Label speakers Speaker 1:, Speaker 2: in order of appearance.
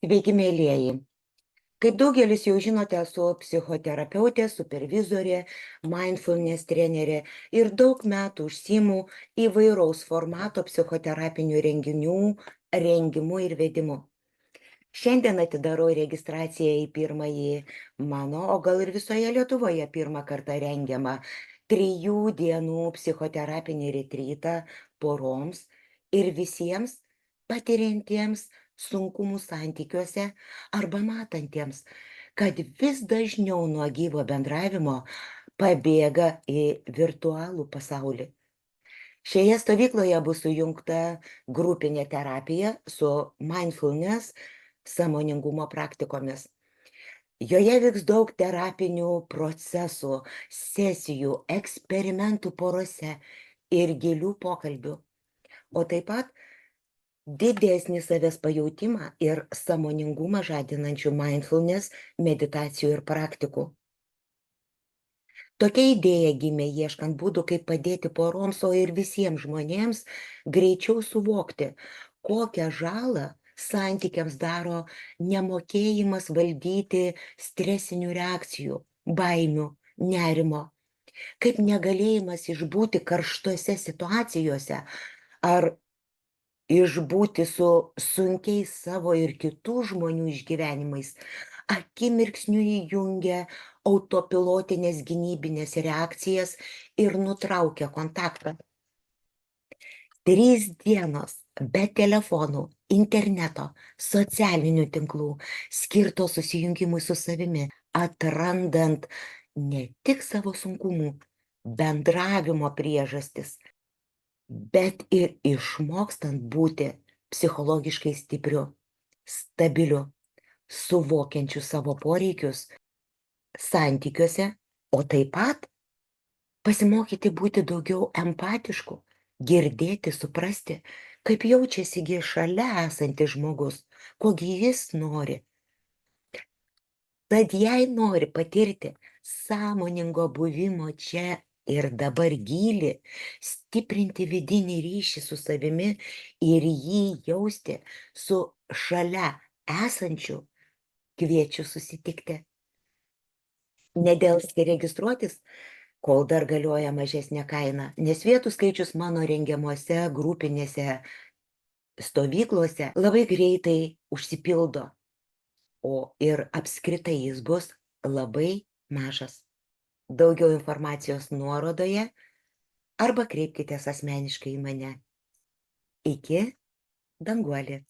Speaker 1: Sveiki, mėlyjeji. Kaip daugelis jau žinote, esu psichoterapeutė, supervizorė, mindfulness trenerė ir daug metų užsiimu įvairaus formato psichoterapinių renginių rengimu ir vedimu. Šiandien atidarau registraciją į pirmąjį mano, o gal ir visoje Lietuvoje pirmą kartą rengiamą 3 dienų psichoterapinį retrytą poroms ir visiems patiriantiems sunkumų santykiuose arba matantiems, kad vis dažniau nuo gyvo bendravimo pabėga į virtualų pasaulį. Šioje stovykloje bus sujungta grupinė terapija su mindfulness sąmoningumo praktikomis. Joje vyks daug terapinių procesų, sesijų, eksperimentų porose ir gilių pokalbių, o taip pat didesnį savęs pajautimą ir sąmoningumą žadinančių mindfulness meditacijų ir praktikų. Tokia idėja gimė ieškant būdų, kaip padėti poroms, o ir visiems žmonėms greičiau suvokti, kokią žalą santykiams daro nemokėjimas valdyti stresinių reakcijų, baimių, nerimo, kaip negalėjimas išbūti karštose situacijose ar išbūti su sunkiais savo ir kitų žmonių išgyvenimais, akimirksniu įjungia autopilotinės gynybinės reakcijas ir nutraukia kontaktą. 3 dienos be telefonų, interneto, socialinių tinklų, skirtos susijungimui su savimi, atrandant ne tik savo sunkumų, bendravimo priežastis, bet ir išmokstant būti psichologiškai stipriu, stabiliu, suvokiančiu savo poreikius santykiuose, o taip pat pasimokyti būti daugiau empatišku, girdėti, suprasti, kaip jaučiasi šalia esantis žmogus, kogi jis nori. Tad jei nori patirti sąmoningo buvimo čia ir dabar gylį, stiprinti vidinį ryšį su savimi ir jį jausti su šalia esančiu, kviečiu susitikti. Nedelskite registruotis, kol dar galioja mažesnė kaina, nes vietų skaičius mano rengiamuose grupinėse stovyklose labai greitai užsipildo, o ir apskritai jis bus labai mažas. Daugiau informacijos nuorodoje arba kreipkitės asmeniškai į mane. Iki, Danguolė.